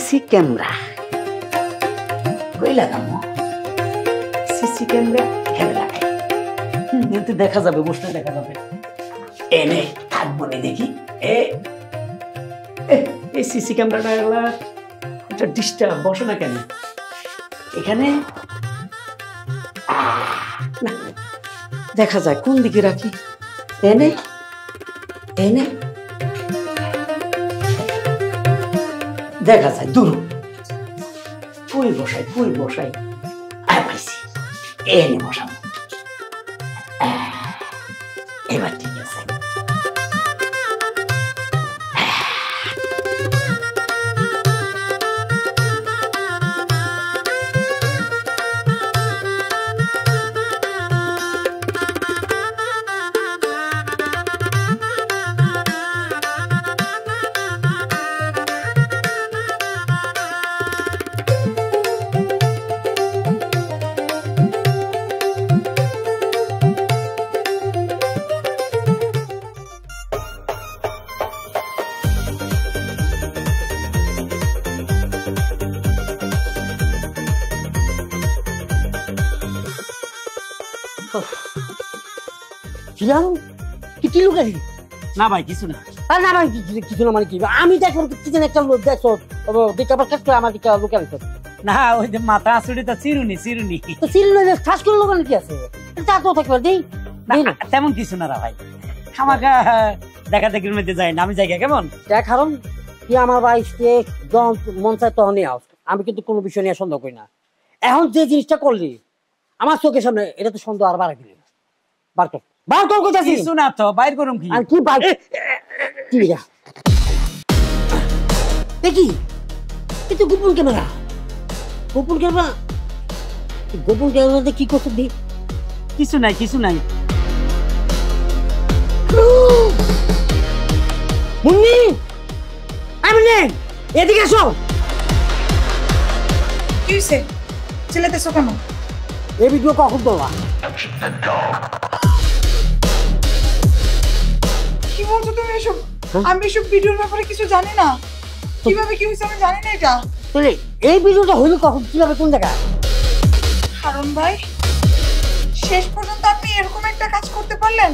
CC camera কই লাগামো? CC camera এখানে লাগাই, কিন্তু দেখা যাবে, বসলে দেখা যাবে। এনে থাকবো না দেখি। এই সিসি ক্যামেরাটা একটা ডিস্টার্ব, বসো না কেন এখানে? না, দেখা যায় কোন দিকে রাখি। এনে এনে দেখা যায় দূর, পুরি বসাই পাইছি। এনে বসাবো, এবার ঠিক আছে। না ভাই কিছু না। না ভাই কিছু না, মানে কি আমি দেখো কি যেন একটা লোক দেখো দেখে আবার কাজ করে আমার দিকে লোক আনছো না, ওই যে মাথা আসুড়ি তো চিরুনি তো চিরুনি ঠাস করে লোক কি আছে, তা তো থাকবে দেই তেমন কিছু না ভাই, খামাখা দেখা দেখির মধ্যে যায় না। আমি জায়গা কেমন দেখ, কারণ কি আমার বাইশকে যখন মন চায় তখনই আস, আমি কিন্তু কোনো বিষয় নিয়ে সন্দেহ করি না। এখন যে জিনিসটা করলি আমার চোখের সামনে, এটা তো সন্দেহ আর বাড়া দিলি। বার কর কিছু না তো, বাইর করুম কি? আর কি বাইর কি দেখি কিন্তু গোপন ক্যামেরা কি করছো? দি কিছু নাই মুন্নি, আমি নেই, এদিকে আসো। কি হইছে? চিল্লাতেছো কেন? এই ভিডিও কখন তোলা? কি বলছো তুমি এসব? আমি এসব ভিডিওর ব্যাপারে কিছু জানি না। কিভাবে কি হইছে আমি জানি না। এটা এই ভিডিওটা হইলো কখন, কিভাবে, কোন জায়গায়? হারুন ভাই, শেষ পর্যন্ত আপনি এরকম একটা কাজ করতে পারলেন?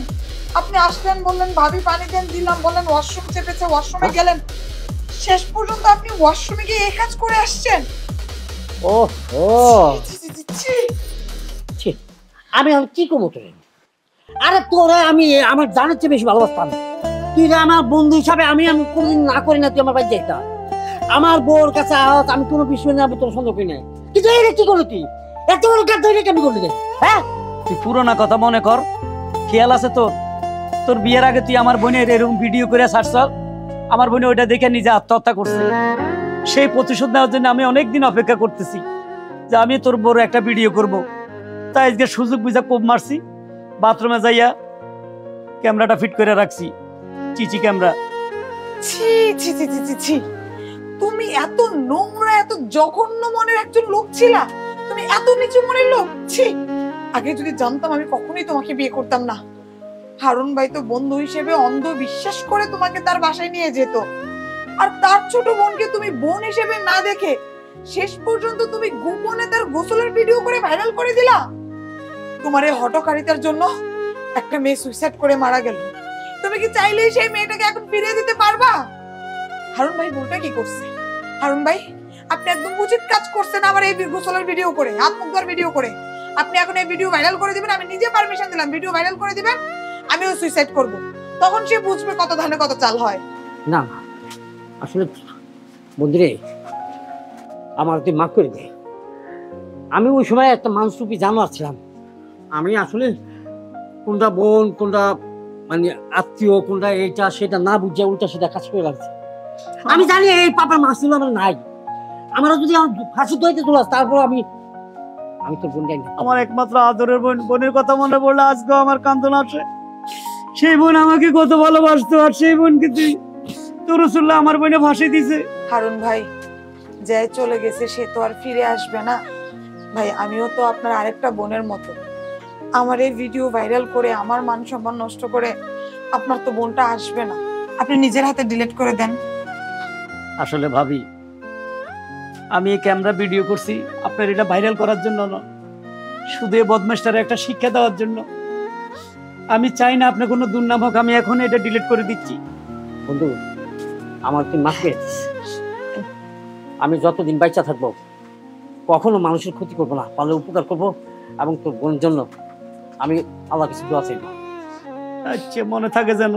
আপনি আসলেন, বললেন ভাবি পানি দেন, দিলাম, বললেন ওয়াশরুম চেপেছে, ওয়াশরুমে গেলেন, শেষ পর্যন্ত আপনি ওয়াশরুমে গিয়ে এই কাজ করে আসছেন। আমি কি করবো তোরে? আরে তোরা আমি আমার জানার চেয়ে বেশি ভালোবাসতাম। তুই আমার বন্ধু হিসাবে আমি কোনোদিন না করি না তুই আমার বাড়ি যাইতা, আমার বউর কাছে আওয়াজ, আমি কোনো বিষয় নিয়ে আমি তোর সন্দেহ করি না। কিন্তু এই কি করলি তুই? এত বড় কাজ ধরে কেন করলি? হ্যাঁ, তুই পুরোনো কথা মনে কর, খেয়াল আছে তোর? তোর বিয়ের আগে তুই আমার বোনের এরকম ভিডিও করে ছাড়ছ, আমার বোনে ওইটা দেখে নিজে আত্মহত্যা করছে। সেই প্রতিশোধ নেওয়ার জন্য আমি অনেকদিন অপেক্ষা করতেছি যে আমি তোর বড় একটা ভিডিও করব। তাই আজকে সুযোগ বুঝা কোপ মারছি, বাথরুমে যাইয়া ক্যামেরাটা ফিট করে রাখছি, চিচি ক্যামেরা। ছি ছি ছি ছি ছি, তুমি এত নোংরা, এত জঘন্য মনের একজন লোক ছিলা? তুমি এত নিচু মনের লোক? ছি, আগে যদি জানতাম আমি কখনোই তোমাকে বিয়ে করতাম না। হারুন ভাই তো বন্ধু হিসেবে অন্ধ বিশ্বাস করে তোমাকে তার বাসায় নিয়ে যেত, আর তার ছোট বোনকে তুমি বোন হিসেবে না দেখে শেষ পর্যন্ত তুমি গোপনে তার গোসলের ভিডিও করে ভাইরাল করে দিলা। তোমার এই হঠকারিতার জন্য একটা মেয়ে সুইসাইড করে মারা গেল। তুমি কি চাইলেই সেই মেয়েটাকে এখন ফিরিয়ে দিতে পারবা? হারুন ভাই ভুলটা কি করছে? হারুন ভাই, আপনি একদম উচিত কাজ করছেন। আমার এই গোসলের ভিডিও করে, হাত মুখ ধোয়ার ভিডিও করে আপনি এখন এই ভিডিও ভাইরাল করে দিবেন। আমি নিজে পারমিশন দিলাম, ভিডিও ভাইরাল করে দিবেন, আমিও সুইসাইড করব। তখন সে বুঝবে কত ধানে কত চাল হয়। না আসলে বন্ধুরে, আমার তুই মাফ করে দে। আমি ওই সময় একটা মানুষরূপী জানোয়ার ছিলাম। আমি আসলে কোনটা বোন, কোনটা মানে আত্মীয়, কোনটা এইটা সেটা না বুঝে উল্টা সেটা কাজ করে লাগছে। আমি জানি এই পাপার মাছ ছিল আমার নাই। আমারও যদি আমার ফাঁসি দইতে তোলাস, তারপর আমি তোর বোন যাই না। আমার একমাত্র আদরের বোন, বোনের কথা মনে পড়লে আজকেও আমার কান্দন আসে। সেই বোন আমাকে কত ভালোবাসতো, আর সেই বোনকে তুই তোর রসুল্লাহ আমার বোনে ফাঁসি দিছে। হারুন ভাই যে চলে গেছে সে তো আর ফিরে আসবে না ভাই। আমিও তো আপনার আরেকটা বোনের মতো। আমার এই ভিডিও ভাইরাল করে আমার মান সম্মান নষ্ট করে আপনার তো বোনটা আসবে না। আপনি নিজের হাতে ডিলিট করে দেন। আসলে ভাবি, আমি এই ক্যামেরা ভিডিও করছি আপনার এটা ভাইরাল করার জন্য না, শুধু এই বদমাশটারে একটা শিক্ষা দেওয়ার জন্য। আমি চাই না আপনি কোনো দুর্নাম হোক, আমি এখন এটা ডিলিট করে দিচ্ছি। বন্ধু, আমার তুই মাফ করে দিস। আমি যতদিন বাচ্চা থাকবো কখনো মানুষের ক্ষতি করবো না, পারলে উপকার করবো, এবং তোর বোনের জন্য আমি আল্লাহ কিছু দোয়া চাইবো। আচ্ছা, মনে থাকে যেন।